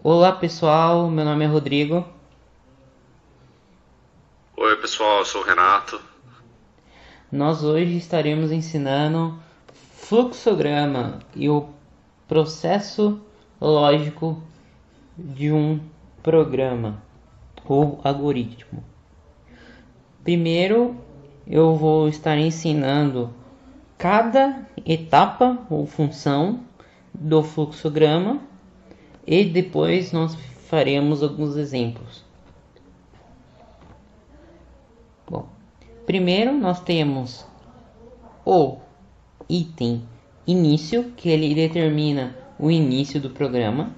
Olá pessoal, meu nome é Rodrigo. Oi pessoal, eu sou o Renato. Nós hoje estaremos ensinando fluxograma e o processo lógico de um programa ou algoritmo. Primeiro, eu vou estar ensinando cada etapa ou função do fluxograma e depois nós faremos alguns exemplos. Bom, primeiro nós temos o item início, que ele determina o início do programa.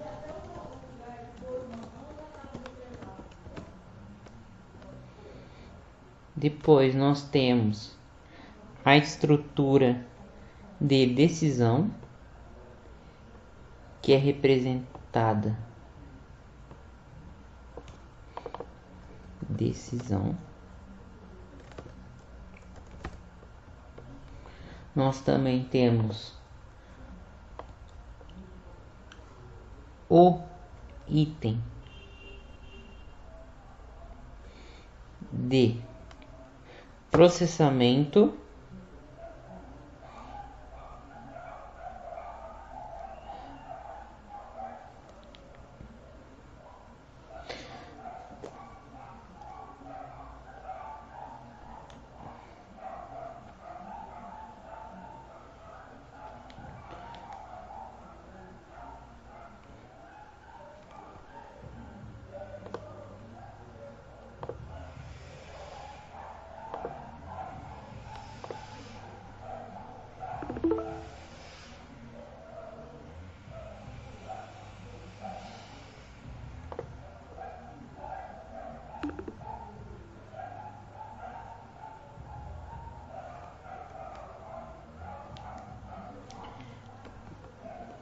Depois nós temos a estrutura de decisão, que é representada decisão. Nós também temos o item de processamento,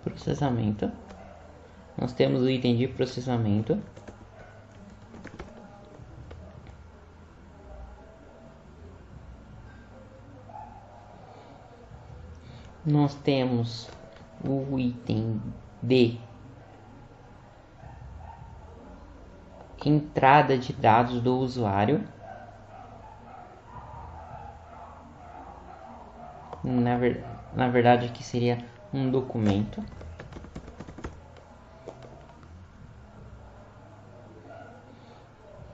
processamento. Nós temos o item de processamento. Nós temos o item de entrada de dados do usuário. Na verdade, aqui seria um documento.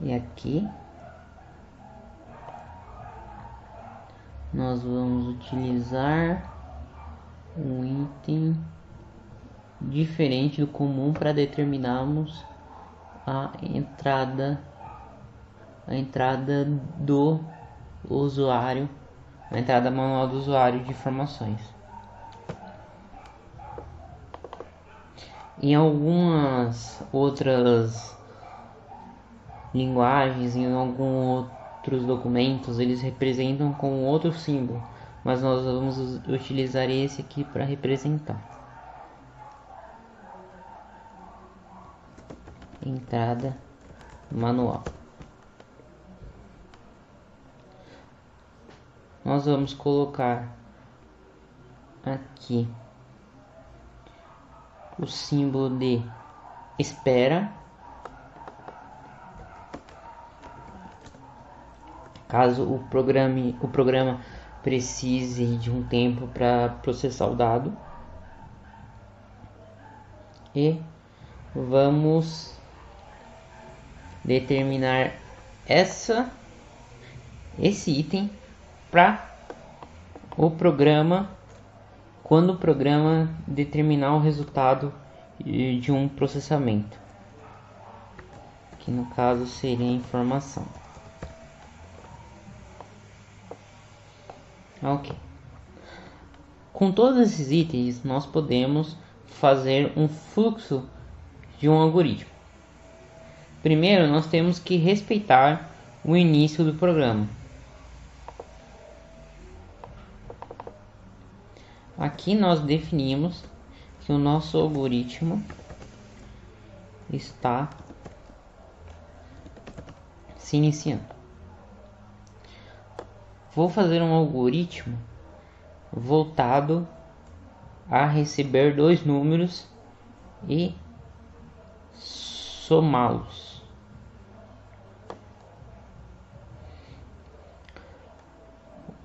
E aqui nós vamos utilizar um item diferente do comum para determinarmos a entrada do usuário, a entrada manual do usuário de informações. Em algumas outras linguagens, em alguns outros documentos, eles representam com outro símbolo, mas nós vamos utilizar esse aqui para representar. Entrada manual. Nós vamos colocar aqui o símbolo de espera, caso o programa precise de um tempo para processar o dado. E vamos determinar esse item para o programa, quando o programa determinar o resultado de um processamento, que no caso seria informação. Ok. Com todos esses itens nós podemos fazer um fluxo de um algoritmo. Primeiro nós temos que respeitar o início do programa. Aqui nós definimos que o nosso algoritmo está se iniciando. Vou fazer um algoritmo voltado a receber dois números e somá-los.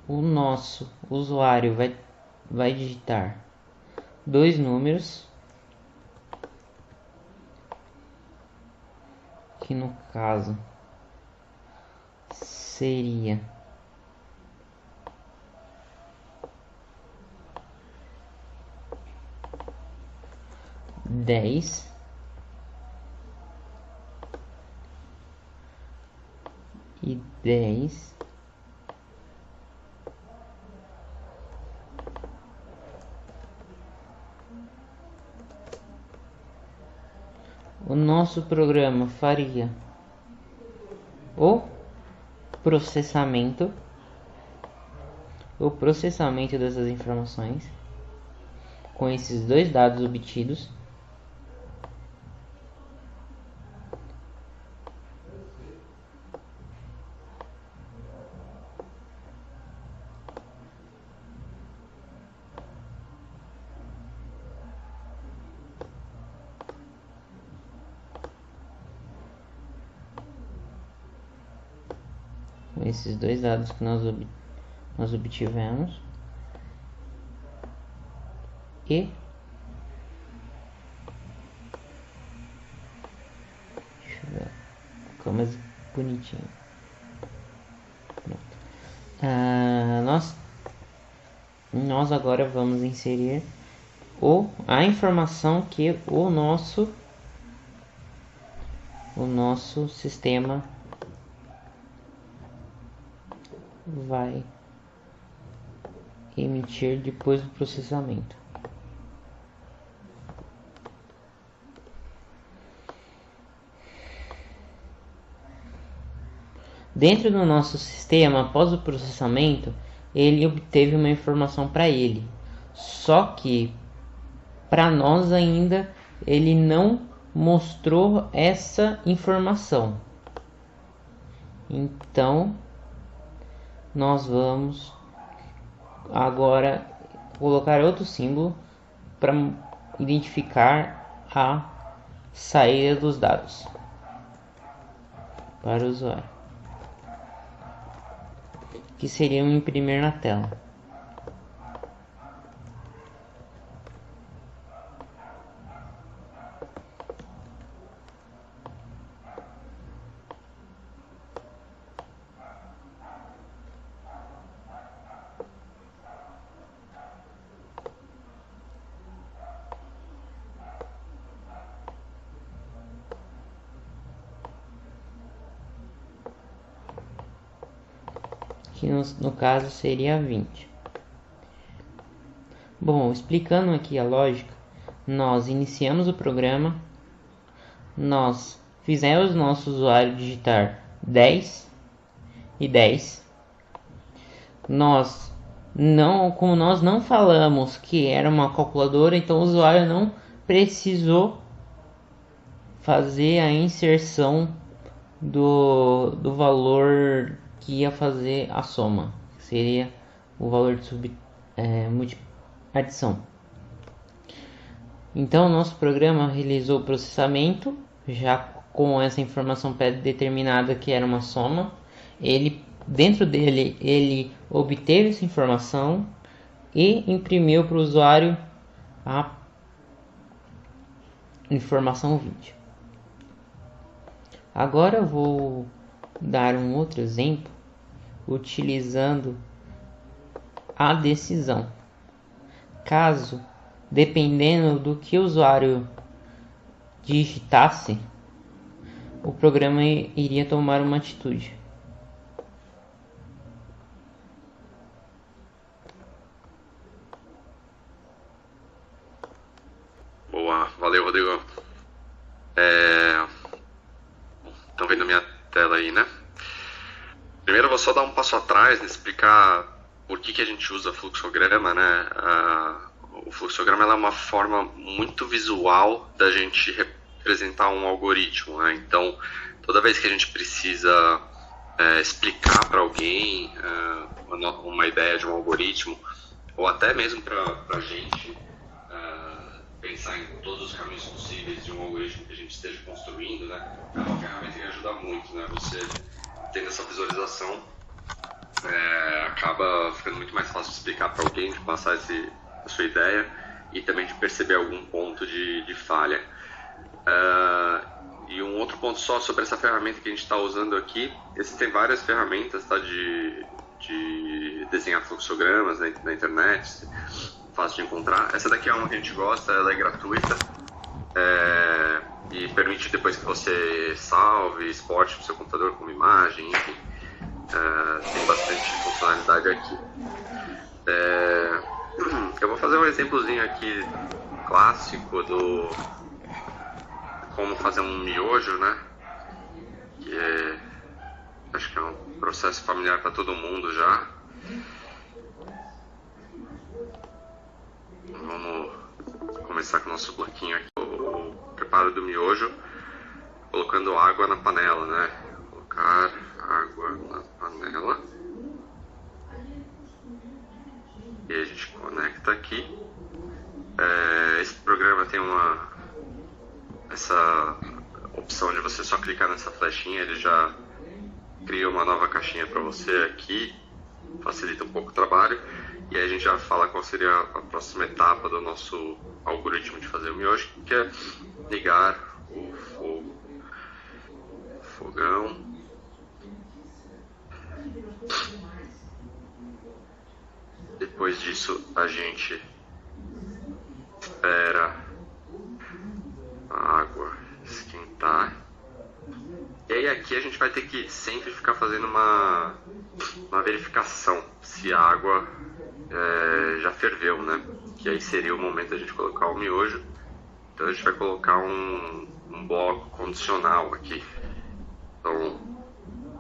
O nosso usuário vai digitar dois números, que no caso seria 10 e 10. O nosso programa faria o processamento dessas informações com esses dois dados obtidos. Esses dois dados que nós obtivemos, e deixa eu ver, ficou mais bonitinho. Nós agora vamos inserir a informação que o nosso sistema vai emitir depois do processamento. Dentro do nosso sistema, após o processamento, ele obteve uma informação para ele. Só que para nós ainda ele não mostrou essa informação. Então nós vamos agora colocar outro símbolo para identificar a saída dos dados para o usuário, que seria um imprimir na tela. Que no caso seria 20. Bom, explicando aqui a lógica, nós iniciamos o programa, nós fizemos nosso usuário digitar 10 e 10. Como nós não falamos que era uma calculadora, então o usuário não precisou fazer a inserção do valor que ia fazer a soma, que seria o valor de adição. Então, nosso programa realizou o processamento, já com essa informação pré-determinada que era uma soma. Dentro dele, ele obteve essa informação e imprimiu para o usuário a informação 20. Agora eu vou dar um outro exemplo utilizando a decisão. Caso, dependendo do que o usuário digitasse, o programa iria tomar uma atitude. Boa, valeu, Rodrigo. Estão vendo a minha tela aí, né? Primeiro eu vou só dar um passo atrás e explicar por que a gente usa fluxograma, né? O fluxograma é uma forma muito visual da gente representar um algoritmo, né? Então, toda vez que a gente precisa explicar para alguém uma ideia de um algoritmo, ou até mesmo para a gente pensar em todos os caminhos possíveis de um algoritmo que a gente esteja construindo, né, é uma ferramenta que ajuda muito, né, você tendo essa visualização, acaba ficando muito mais fácil de explicar para alguém, de passar a sua ideia e também de perceber algum ponto de falha. E um outro ponto só sobre essa ferramenta que a gente está usando aqui, existem várias ferramentas, tá, de desenhar fluxogramas na internet, fácil de encontrar. Essa daqui é uma que a gente gosta, ela é gratuita e permite depois que você salve, exporte para o seu computador como imagem, enfim. Tem bastante funcionalidade aqui. Eu vou fazer um exemplozinho aqui clássico do como fazer um miojo, né? Que acho que é um processo familiar para todo mundo já. Vamos começar com o nosso bloquinho aqui. O preparo do miojo, colocando água na panela, né? Colocar água na panela. E a gente conecta aqui. Esse programa tem essa opção de você só clicar nessa flechinha, ele já cria uma nova caixinha para você aqui, facilita um pouco o trabalho. E aí a gente já fala qual seria a próxima etapa do nosso algoritmo de fazer o miojo, que é ligar o fogão. Depois disso a gente espera a água esquentar. E aí aqui a gente vai ter que sempre ficar fazendo uma verificação se a água já ferveu, né? Que aí seria o momento da gente colocar o miojo. Então a gente vai colocar um bloco condicional aqui. Então,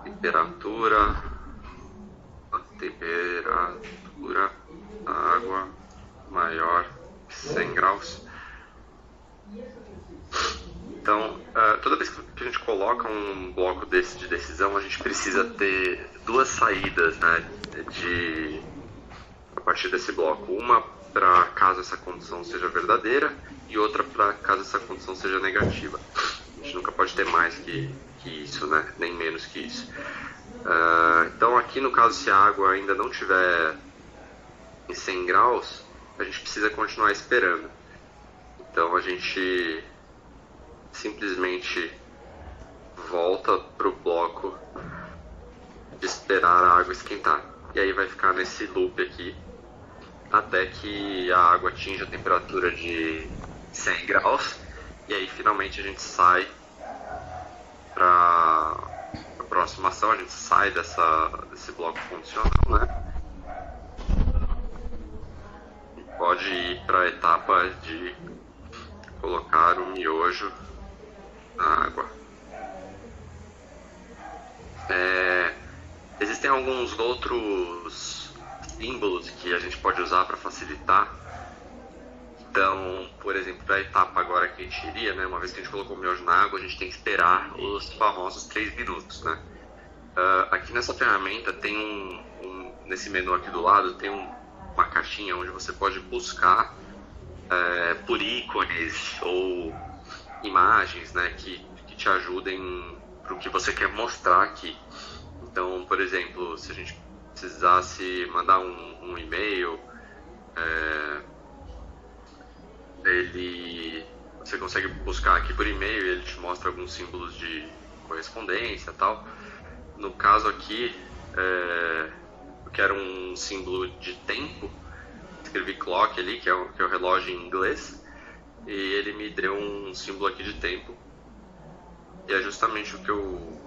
temperatura da água maior que 100 graus. Então, toda vez que a gente coloca um bloco desse de decisão, a gente precisa ter duas saídas, né, a partir desse bloco. Uma para caso essa condição seja verdadeira e outra para caso essa condição seja negativa. A gente nunca pode ter mais que isso, né, nem menos que isso. Então aqui no caso, se a água ainda não estiver em 100 graus, a gente precisa continuar esperando. Então a gente simplesmente volta para o bloco de esperar a água esquentar. E aí vai ficar nesse loop aqui até que a água atinja a temperatura de 100 graus. E aí finalmente a gente sai para a próxima ação, a gente sai desse bloco condicional, né? E pode ir para a etapa de colocar o miojo na água. Existem alguns outros símbolos que a gente pode usar para facilitar. Então, por exemplo, para a etapa agora que a gente iria, né, uma vez que a gente colocou o miojo na água, a gente tem que esperar os famosos 3 minutos, né? Aqui nessa ferramenta tem nesse menu aqui do lado tem uma caixinha onde você pode buscar por ícones ou imagens, né, que te ajudem para o que você quer mostrar aqui. Então, por exemplo, se a gente precisasse mandar um e-mail, você consegue buscar aqui por e-mail e ele te mostra alguns símbolos de correspondência e tal. No caso aqui, eu quero um símbolo de tempo, escrevi clock ali, que é o relógio em inglês, e ele me deu um símbolo aqui de tempo. E é justamente o que eu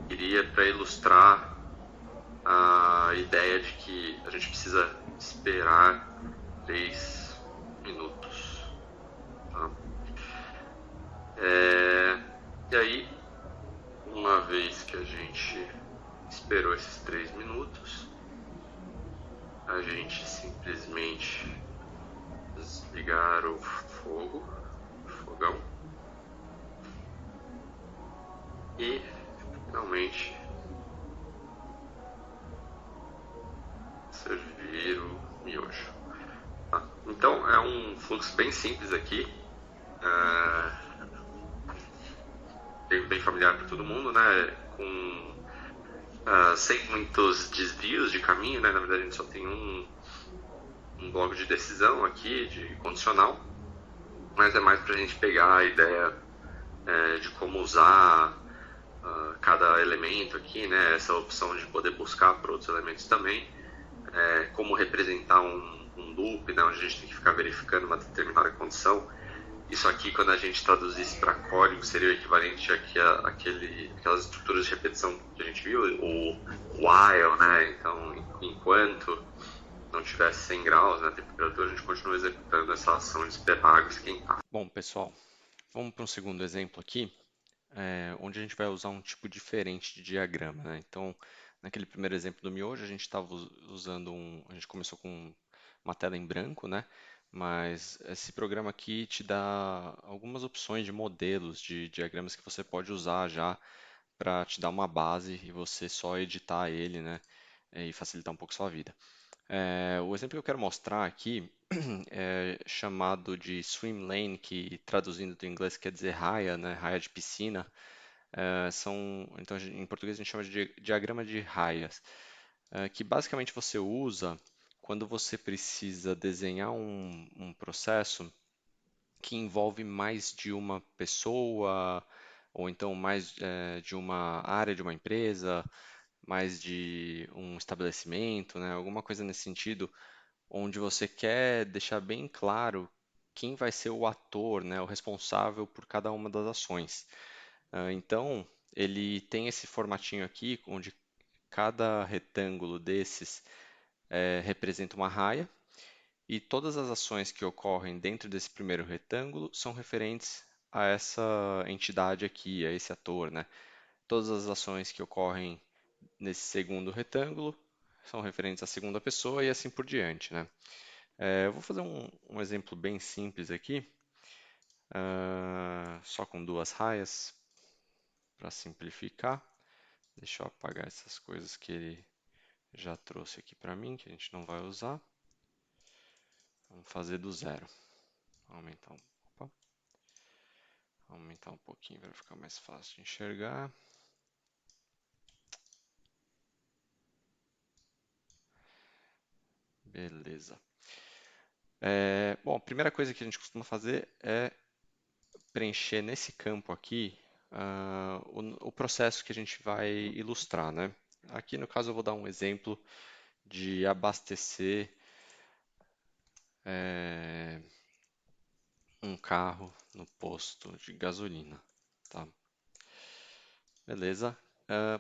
queria para ilustrar a ideia de que a gente precisa esperar 3 minutos. Tá? E aí, uma vez que a gente esperou esses 3 minutos, a gente simplesmente desligar o fogão, e finalmente servir o miojo. Tá? Então Então, é um fluxo bem simples aqui, é, bem familiar para todo mundo, né? Sem muitos desvios de caminho, né? Na verdade, a gente só tem um bloco de decisão aqui, de condicional, mas é mais para a gente pegar a ideia de como usar cada elemento aqui, né? Essa opção de poder buscar por outros elementos também, como representar um loop, né? Onde a gente tem que ficar verificando uma determinada condição. Isso aqui, quando a gente traduzisse para código, seria o equivalente àquelas estruturas de repetição que a gente viu, o while, né? Então, enquanto não tivesse 100 graus na temperatura, a gente continua executando essa ação de esperar a água esquentar. Bom, pessoal, vamos para um segundo exemplo aqui, onde a gente vai usar um tipo diferente de diagrama, né? Então, naquele primeiro exemplo do miojo, a gente estava usando a gente começou com uma tela em branco, né? Mas esse programa aqui te dá algumas opções de modelos de diagramas que você pode usar já para te dar uma base e você só editar ele, né? E facilitar um pouco a sua vida. O exemplo que eu quero mostrar aqui é chamado de swim lane, que traduzindo do inglês quer dizer raia, né? Raia de piscina. Então, em português a gente chama de diagrama de raias, que basicamente você usa quando você precisa desenhar um processo que envolve mais de uma pessoa, ou então mais de uma área de uma empresa, mais de um estabelecimento, né? Alguma coisa nesse sentido, onde você quer deixar bem claro quem vai ser o ator, né, o responsável por cada uma das ações. Então, ele tem esse formatinho aqui, onde cada retângulo desses representa uma raia, e todas as ações que ocorrem dentro desse primeiro retângulo são referentes a essa entidade aqui, a esse ator, né? Todas as ações que ocorrem nesse segundo retângulo são referentes à segunda pessoa e assim por diante, né? Eu vou fazer um exemplo bem simples aqui, só com duas raias, para simplificar. Deixa eu apagar essas coisas que ele já trouxe aqui para mim, que a gente não vai usar. Vamos fazer do zero. Opa, aumentar um pouquinho para ficar mais fácil de enxergar. Beleza. Bom, a primeira coisa que a gente costuma fazer é preencher nesse campo aqui o processo que a gente vai ilustrar, né? Aqui no caso eu vou dar um exemplo de abastecer é, um carro no posto de gasolina, tá? Beleza.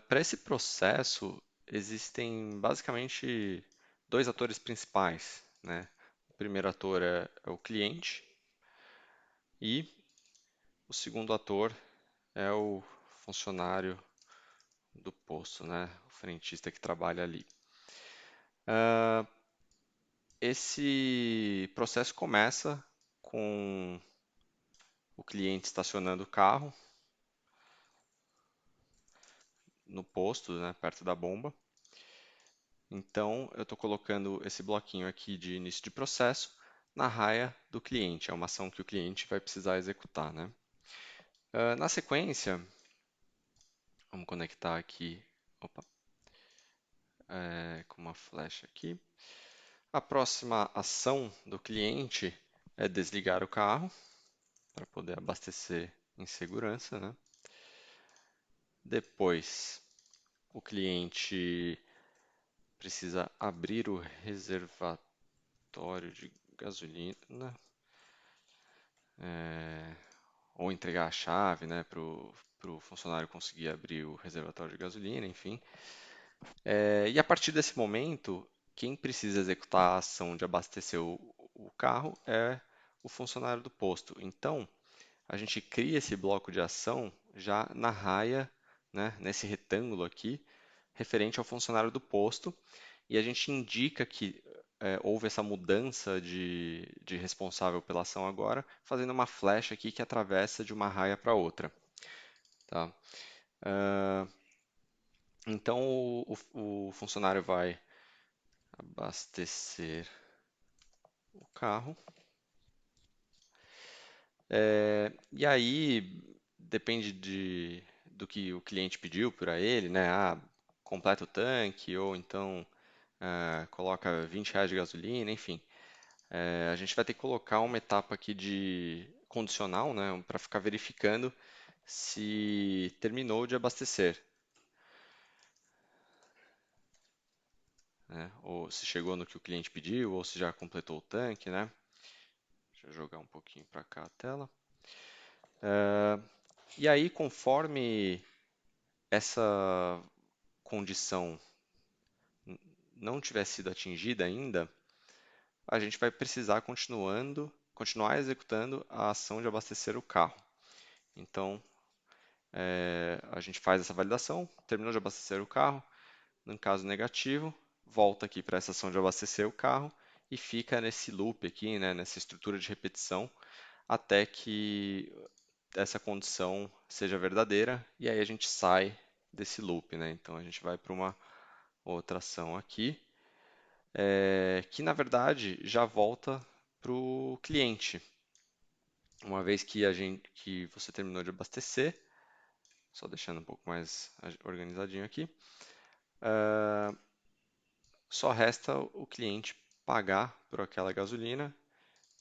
Para esse processo existem basicamente dois atores principais, né? O primeiro ator é o cliente e o segundo ator é o funcionário do posto, né? O frentista que trabalha ali. Esse processo começa com o cliente estacionando o carro no posto, né, perto da bomba. Então, eu estou colocando esse bloquinho aqui de início de processo na raia do cliente. É uma ação que o cliente vai precisar executar, né? Na sequência, vamos conectar aqui, opa, com uma flecha aqui. A próxima ação do cliente é desligar o carro para poder abastecer em segurança, né? Depois, o cliente precisa abrir o reservatório de gasolina, ou entregar a chave, né, para o funcionário conseguir abrir o reservatório de gasolina, enfim. E a partir desse momento, quem precisa executar a ação de abastecer o carro é o funcionário do posto. Então, a gente cria esse bloco de ação já na raia, né, nesse retângulo aqui, referente ao funcionário do posto, e a gente indica que houve essa mudança de responsável pela ação agora, fazendo uma flecha aqui que atravessa de uma raia para outra. Tá? Então o funcionário vai abastecer o carro. E aí, depende do que o cliente pediu para ele, né? Ah, completa o tanque, ou então coloca R$ 20 de gasolina, enfim. A gente vai ter que colocar uma etapa aqui de condicional, né? Para ficar verificando se terminou de abastecer, né? Ou se chegou no que o cliente pediu, ou se já completou o tanque, né? Deixa eu jogar um pouquinho para cá a tela. E aí, conforme essa condição não tiver sido atingida ainda, a gente vai precisar continuar executando a ação de abastecer o carro. Então, a gente faz essa validação, terminou de abastecer o carro, no caso negativo, volta aqui para essa ação de abastecer o carro e fica nesse loop aqui, né, nessa estrutura de repetição, até que essa condição seja verdadeira e aí a gente sai desse loop, né? Então a gente vai para uma outra ação aqui, que na verdade já volta para o cliente. Uma vez que você terminou de abastecer, só deixando um pouco mais organizadinho aqui, só resta o cliente pagar por aquela gasolina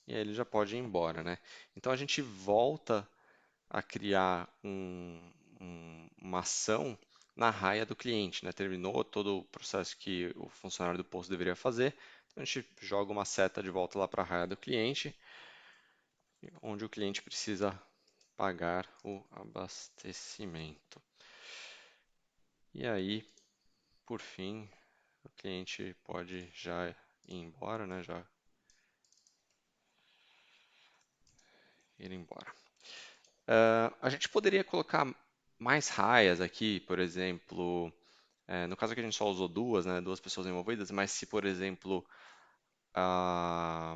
e aí ele já pode ir embora, né? Então a gente volta a criar uma ação na raia do cliente, né? Terminou todo o processo que o funcionário do posto deveria fazer, então a gente joga uma seta de volta lá para a raia do cliente, onde o cliente precisa pagar o abastecimento. E aí, por fim, o cliente pode já ir embora, né? Já ir embora. A gente poderia colocar mais raias aqui, por exemplo, no caso aqui a gente só usou duas, né? Duas pessoas envolvidas, mas se, por exemplo, a-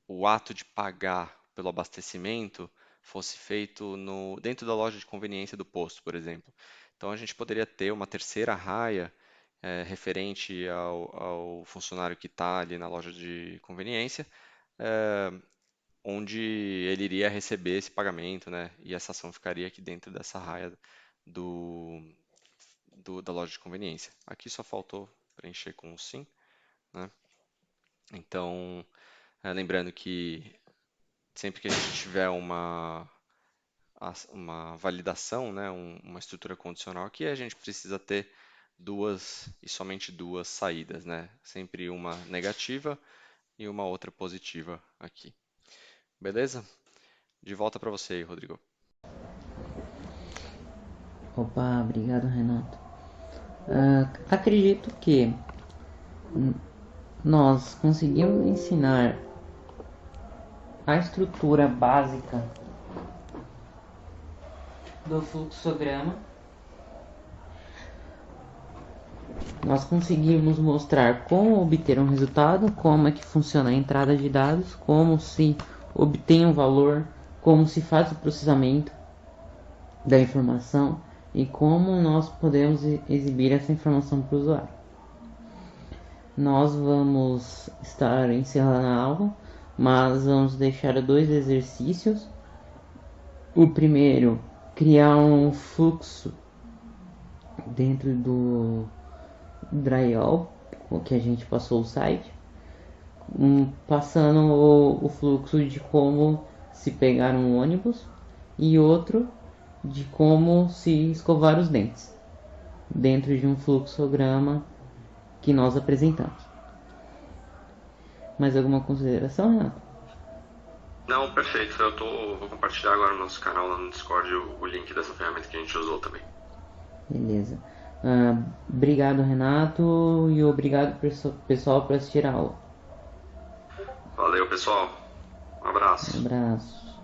o ato de pagar pelo abastecimento fosse feito dentro da loja de conveniência do posto, por exemplo. Então a gente poderia ter uma terceira raia referente ao funcionário que está ali na loja de conveniência, onde ele iria receber esse pagamento, né? E essa ação ficaria aqui dentro dessa raia do, da loja de conveniência. Aqui só faltou preencher com o sim, né? Então, lembrando que sempre que a gente tiver uma validação, né, uma estrutura condicional aqui, a gente precisa ter duas e somente duas saídas, né? Sempre uma negativa e uma outra positiva aqui. Beleza? De volta para você aí, Rodrigo. Opa, obrigado, Renato. Acredito que nós conseguimos ensinar a estrutura básica do fluxograma. Nós conseguimos mostrar como obter um resultado, como é que funciona a entrada de dados, como se obtém um valor, como se faz o processamento da informação e como nós podemos exibir essa informação para o usuário. Nós vamos estar encerrando a aula, mas vamos deixar dois exercícios. O primeiro, criar um fluxo dentro do Drywall, o que a gente passou o site, passando o fluxo de como se pegar um ônibus e outro de como se escovar os dentes dentro de um fluxograma que nós apresentamos. Mais alguma consideração, Renato? Não, perfeito. Vou compartilhar agora no nosso canal lá no Discord o link dessa ferramenta que a gente usou também. Beleza. Obrigado, Renato, e obrigado pessoal por assistir a aula. Valeu, pessoal. Um abraço. Um abraço.